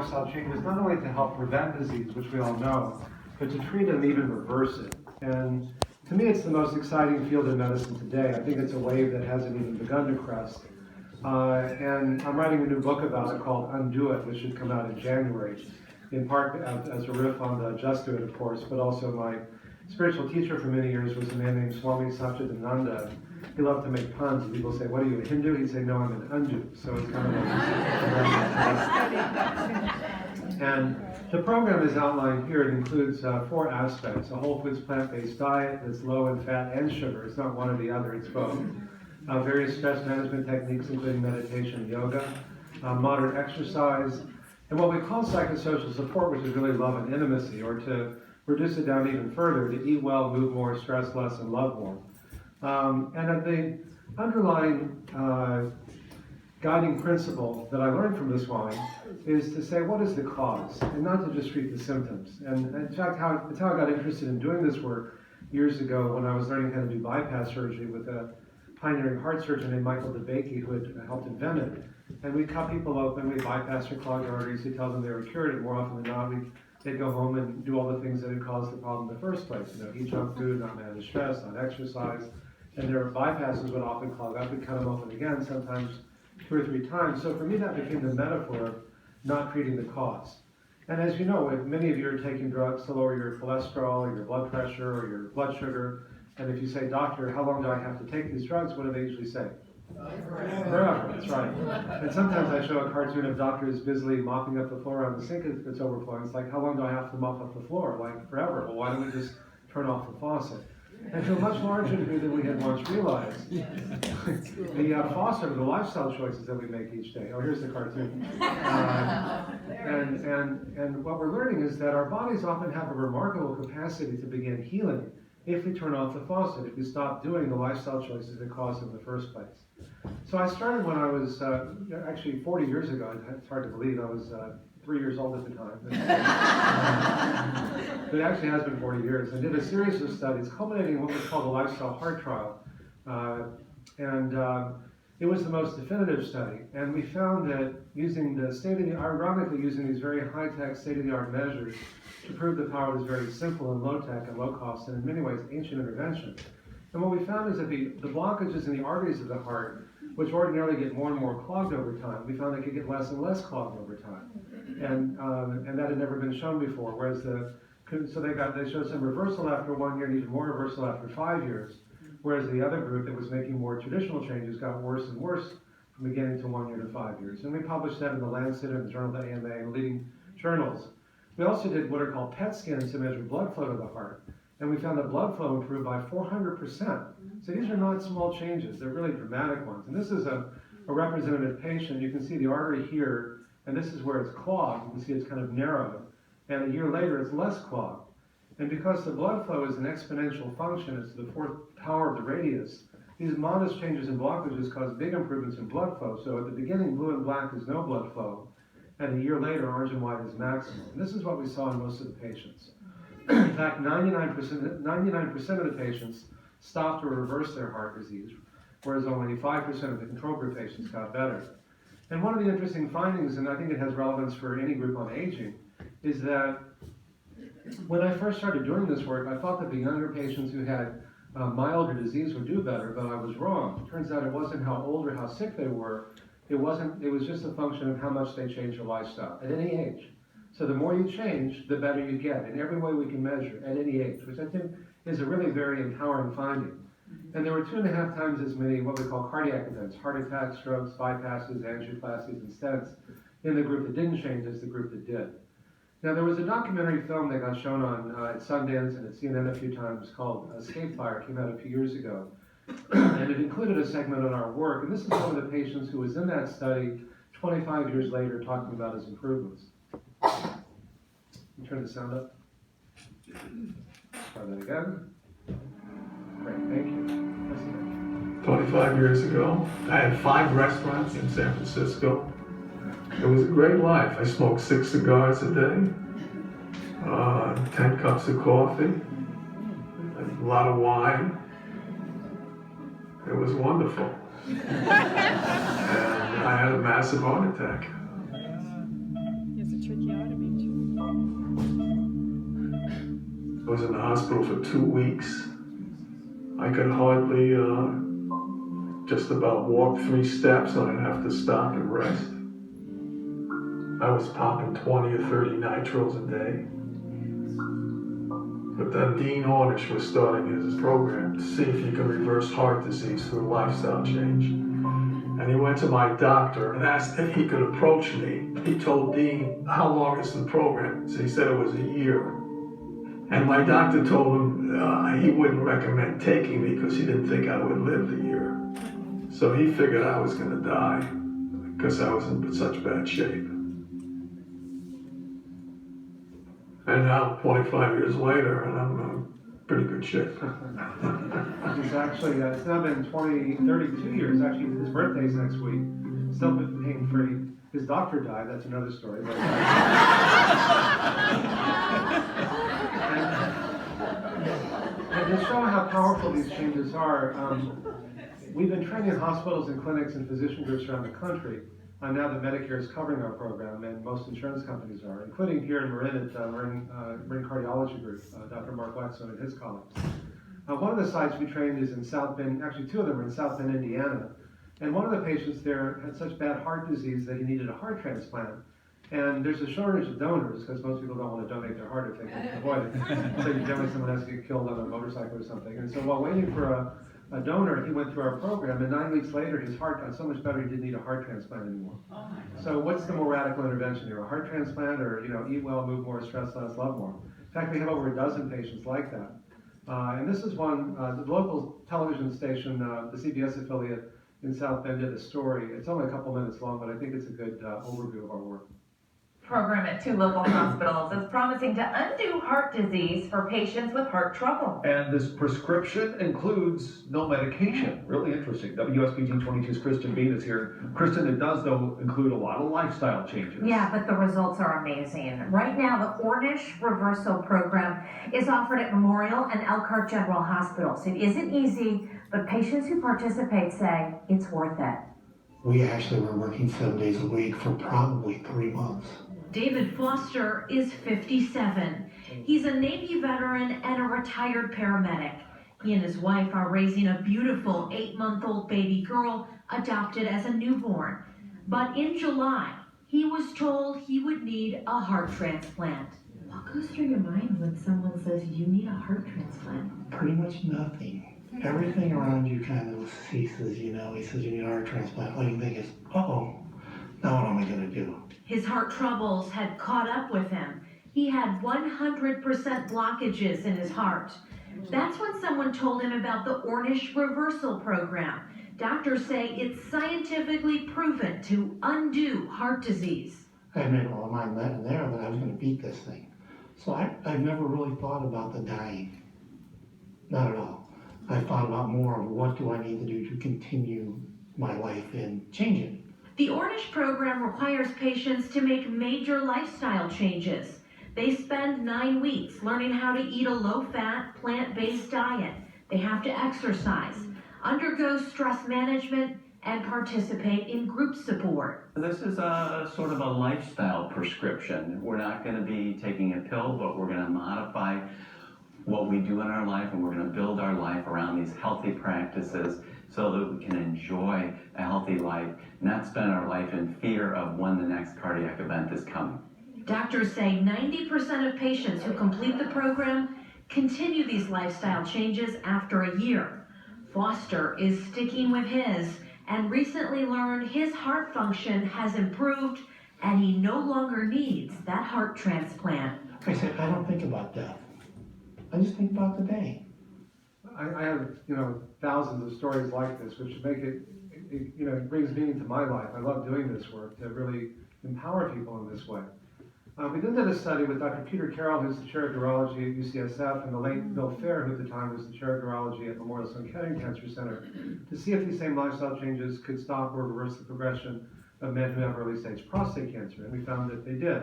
lifestyle changes not only to help prevent disease, which we all know, but to treat and even reverse it. And to me, it's the most exciting field in medicine today. I think it's a wave that hasn't even begun to crest. And I'm writing a new book about it called Undo It, which should come out in January, in part as a riff on the Just Do It, of course, but also my spiritual teacher for many years was a man named Swami Satchidananda. He loved to make puns. People say, "What are you, a Hindu?" He'd say, "No, I'm an Undu." So it's kind of like And the program is outlined here. It includes 4 aspects: a whole foods plant-based diet that's low in fat and sugar. It's not one or the other, it's both. Various stress management techniques, including meditation and yoga, moderate exercise, and what we call psychosocial support, which is really love and intimacy, or to reduce it down even further, to eat well, move more, stress less, and love more. And the underlying guiding principle that I learned from this wine is to say, what is the cause? And not to just treat the symptoms. And in fact, it's how I got interested in doing this work years ago when I was learning how to do bypass surgery with a pioneering heart surgeon named Michael DeBakey, who had helped invent it. And we cut people open, we bypass their clogged arteries, we tell them they were cured, and more often than not, they'd go home and do all the things that had caused the problem in the first place. Eat junk food, not manage stress, not exercise. And their bypasses would often clog up. We'd cut them open again, sometimes 2 or 3 times. So for me, that became the metaphor of not treating the cause. And as you know, if many of you are taking drugs to lower your cholesterol, or your blood pressure, or your blood sugar, and if you say, "Doctor, how long do I have to take these drugs?" What do they usually say? Forever, that's right. And sometimes I show a cartoon of doctors busily mopping up the floor on the sink that's overflowing. It's like, how long do I have to mop up the floor? Like, forever. Well, why don't we just turn off the faucet? And to a much larger degree than we had once realized, the faucet are the lifestyle choices that we make each day. Oh, here's the cartoon. And what we're learning is that our bodies often have a remarkable capacity to begin healing if we turn off the faucet, if we stop doing the lifestyle choices that caused it in the first place. So I started when I was, actually 40 years ago. It's hard to believe. I was 3 years old at the time. But it actually has been 40 years. And did a series of studies culminating in what was called the Lifestyle Heart Trial. It was the most definitive study. And we found that using ironically using these very high-tech, state-of-the-art measures to prove the power of this very simple and low-tech and low-cost and in many ways ancient intervention. And what we found is that the blockages in the arteries of the heart, which ordinarily get more and more clogged over time, we found they could get less and less clogged over time. And that had never been shown before. Whereas they showed some reversal after 1 year and even more reversal after 5 years. Whereas the other group that was making more traditional changes got worse and worse from beginning to 1 year to 5 years. And we published that in the Lancet and the Journal of the AMA and leading journals. We also did what are called PET scans to measure blood flow to the heart. And we found that blood flow improved by 400%. So these are not small changes, they're really dramatic ones. And this is a representative patient. You can see the artery here, and this is where it's clogged. You can see it's kind of narrowed. And a year later, it's less clogged. And because the blood flow is an exponential function, it's the 4th power of the radius, these modest changes in blockages cause big improvements in blood flow. So at the beginning, blue and black is no blood flow. And a year later, orange and white is maximum. And this is what we saw in most of the patients. In fact, 99% of the patients stopped or reversed their heart disease, whereas only 5% of the control group patients got better. And one of the interesting findings, and I think it has relevance for any group on aging, is that when I first started doing this work, I thought that the younger patients who had milder disease would do better, but I was wrong. It turns out it wasn't how old or how sick they were. It was just a function of how much they changed their lifestyle at any age. So the more you change, the better you get in every way we can measure at any age, which I think is a really very empowering finding. And there were 2.5 times as many what we call cardiac events, heart attacks, strokes, bypasses, angioplasties, and stents in the group that didn't change as the group that did. Now there was a documentary film that got shown on at Sundance and at CNN a few times called Escape Fire. It came out a few years ago. And it included a segment on our work. And this is one of the patients who was in that study 25 years later talking about his improvements. Turn the sound up. Try that again. Great, thank you. 25 years ago, I had 5 restaurants in San Francisco. It was a great life. I smoked 6 cigars a day, 10 cups of coffee, a lot of wine. It was wonderful. And I had a massive heart attack. It's a tricky I was in the hospital for 2 weeks. I could hardly just about walk 3 steps, and I'd have to stop and rest. I was popping 20 or 30 nitrils a day. But then Dean Ornish was starting his program to see if he could reverse heart disease through lifestyle change. And he went to my doctor and asked if he could approach me. He told Dean, how long is the program? So he said it was a year. And my doctor told him he wouldn't recommend taking me because he didn't think I would live the year. So he figured I was going to die because I was in such bad shape. And now, 25 years later, and I'm in pretty good shape. He's actually, it's now been 32 years. Actually, his birthday's next week. Still pain-free. His doctor died, that's another story. But, and to show how powerful these changes are, we've been training hospitals and clinics and physician groups around the country. Now that Medicare is covering our program, and most insurance companies are, including here in Marin at Marin Cardiology Group, Dr. Mark Wexler and his colleagues. One of the sites we trained is in South Bend, actually 2 of them are in South Bend, Indiana. And one of the patients there had such bad heart disease that he needed a heart transplant. And there's a shortage of donors because most people don't want to donate their heart if they can avoid it. So generally someone has to get killed on a motorcycle or something. And so while waiting for a donor, he went through our program, and 9 weeks later, his heart got so much better he didn't need a heart transplant anymore. Oh my God. So what's the more radical intervention here? A heart transplant, or eat well, move more, stress less, love more? In fact, we have over a dozen patients like that. And this is one, the local television station, the CBS affiliate in South Bend did a story. It's only a couple minutes long, but I think it's a good overview of our work. Program at 2 local hospitals is promising to undo heart disease for patients with heart trouble. And this prescription includes no medication. Really interesting. WSBT 22's Kristen Bean is here. Kristen, it does, though, include a lot of lifestyle changes. Yeah, but the results are amazing. Right now, the Ornish Reversal Program is offered at Memorial and Elkhart General Hospitals. It isn't easy, but patients who participate say it's worth it. We actually were working 7 days a week for probably 3 months. David Foster is 57. He's a Navy veteran and a retired paramedic. He and his wife are raising a beautiful 8-month-old baby girl adopted as a newborn. But in July, he was told he would need a heart transplant. What goes through your mind when someone says you need a heart transplant? Pretty much nothing. Everything around you kind of ceases, He says you need a heart transplant. All you think is, uh-oh, now what am I going to do? His heart troubles had caught up with him. He had 100% blockages in his heart. That's when someone told him about the Ornish Reversal Program. Doctors say it's scientifically proven to undo heart disease. I had made my mind then and there that I was going to beat this thing. So I've never really thought about the dying. Not at all. I thought about more of what do I need to do to continue my life and change it. The Ornish program requires patients to make major lifestyle changes. They spend 9 weeks learning how to eat a low-fat, plant-based diet. They have to exercise, undergo stress management, and participate in group support. This is a sort of a lifestyle prescription. We're not going to be taking a pill, but we're going to modify what we do in our life, and we're going to build our life around these healthy practices so that we can enjoy a healthy life, not spend our life in fear of when the next cardiac event is coming. Doctors say 90% of patients who complete the program continue these lifestyle changes after a year. Foster is sticking with his and recently learned his heart function has improved and he no longer needs that heart transplant. I said, I don't think about death. I just think about the day. I have, thousands of stories like this, which make it brings meaning to my life. I love doing this work to really empower people in this way. We then did a study with Dr. Peter Carroll, who's the chair of urology at UCSF, and the late Bill Fair, who at the time was the chair of urology at Memorial Sloan Kettering Cancer Center, to see if these same lifestyle changes could stop or reverse the progression of men who have early-stage prostate cancer, and we found that they did.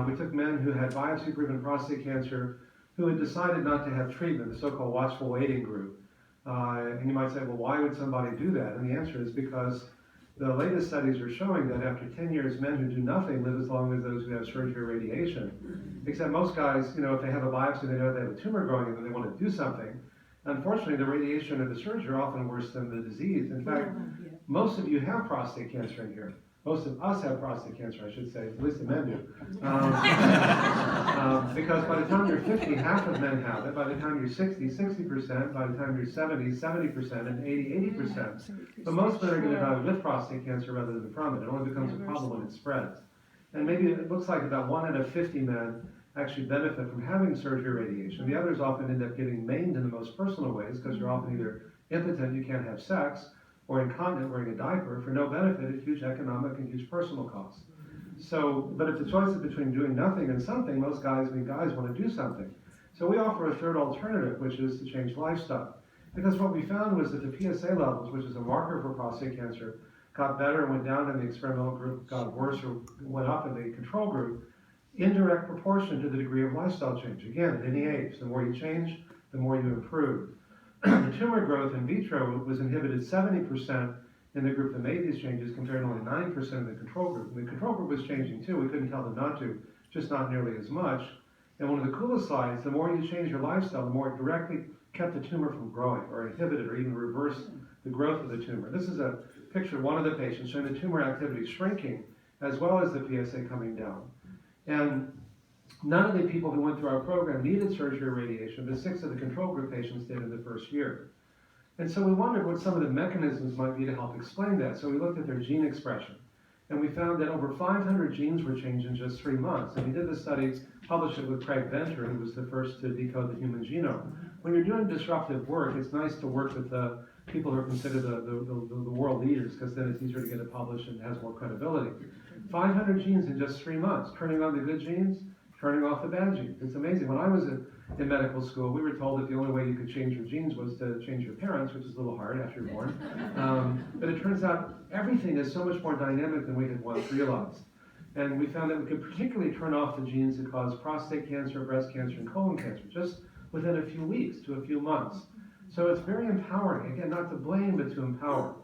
We took men who had biopsy-proven prostate cancer who had decided not to have treatment, the so-called watchful waiting group. And you might say, well, why would somebody do that? And the answer is because The latest studies are showing that after 10 years, men who do nothing live as long as those who have surgery or radiation. Except most guys, if they have a biopsy, they know they have a tumor growing and they want to do something. Unfortunately, the radiation or the surgery are often worse than the disease. In fact, most of you have prostate cancer in here. Most of us have prostate cancer, I should say, at least the men do. Because by the time you're 50, half of men have it. By the time you're 60, 60%. By the time you're 70, 70%, and 80, 80%. But most men are going to die with prostate cancer rather than from it. It only becomes a problem when it spreads. And maybe it looks like about 1 out of 50 men actually benefit from having surgery or radiation. The others often end up getting maimed in the most personal ways because you're often either impotent, you can't have sex, or incontinent wearing a diaper for no benefit at huge economic and huge personal costs. So, but if the choice is between doing nothing and something, most guys want to do something. So we offer a third alternative, which is to change lifestyle. Because what we found was that the PSA levels, which is a marker for prostate cancer, got better and went down in the experimental group, got worse or went up in the control group, in direct proportion to the degree of lifestyle change. Again, at any age, the more you change, the more you improve. The tumor growth in vitro was inhibited 70% in the group that made these changes compared to only 9% in the control group. And the control group was changing too. We couldn't tell them not to, just not nearly as much. And one of the coolest slides, the more you change your lifestyle, the more it directly kept the tumor from growing or inhibited or even reversed the growth of the tumor. This is a picture of one of the patients showing the tumor activity shrinking as well as the PSA coming down. And none of the people who went through our program needed surgery or radiation, but 6 of the control group patients did in the first year. And so we wondered what some of the mechanisms might be to help explain that. So we looked at their gene expression. And we found that over 500 genes were changed in just 3 months. And we did the study, published it with Craig Venter, who was the first to decode the human genome. When you're doing disruptive work, it's nice to work with the people who are considered the world leaders, because then it's easier to get it published and has more credibility. 500 genes in just 3 months, turning on the good genes, turning off the bad genes. It's amazing. When I was in medical school, we were told that the only way you could change your genes was to change your parents, which is a little hard after you're born. But it turns out everything is so much more dynamic than we had once realized. And we found that we could particularly turn off the genes that cause prostate cancer, breast cancer, and colon cancer just within a few weeks to a few months. So it's very empowering. Again, not to blame, but to empower.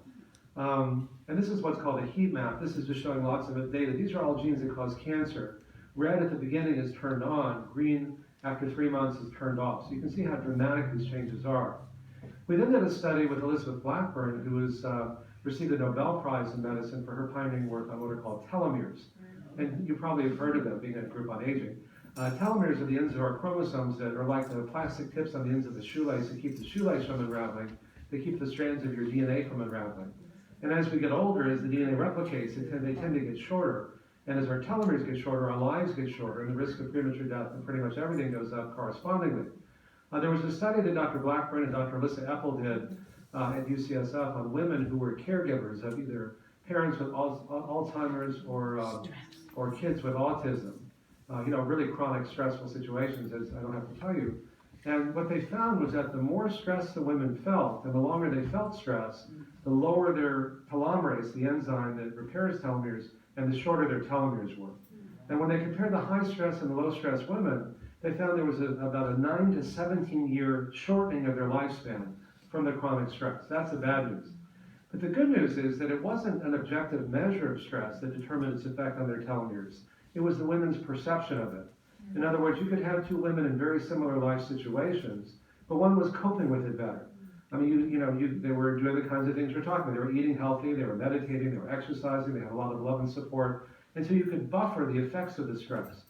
And this is what's called a heat map. This is just showing lots of data. These are all genes that cause cancer. Red at the beginning is turned on. Green after 3 months is turned off. So you can see how dramatic these changes are. We then did a study with Elizabeth Blackburn, who was received a Nobel Prize in medicine for her pioneering work on what are called telomeres. And you probably have heard of them, being in a group on aging. Telomeres are the ends of our chromosomes that are like the plastic tips on the ends of the shoelace that keep the shoelace from unraveling. They keep the strands of your DNA from unraveling. And as we get older, as the DNA replicates, they tend to get shorter. And as our telomeres get shorter, our lives get shorter, and the risk of premature death and pretty much everything goes up correspondingly. There was a study that Dr. Blackburn and Dr. Alyssa Epple did at UCSF on women who were caregivers of either parents with Alzheimer's or kids with autism. Really chronic, stressful situations, as I don't have to tell you. And what they found was that the more stress the women felt, and the longer they felt stress, the lower their telomerase, the enzyme that repairs telomeres, and the shorter their telomeres were. And when they compared the high stress and the low stress women, they found there was about a 9 to 17 year shortening of their lifespan from the chronic stress. That's the bad news. But the good news is that it wasn't an objective measure of stress that determined its effect on their telomeres. It was the women's perception of it. In other words, you could have 2 women in very similar life situations, but one was coping with it better. I mean, they were doing the kinds of things we're talking about. They were eating healthy, they were meditating, they were exercising, they had a lot of love and support. And so you could buffer the effects of the stress.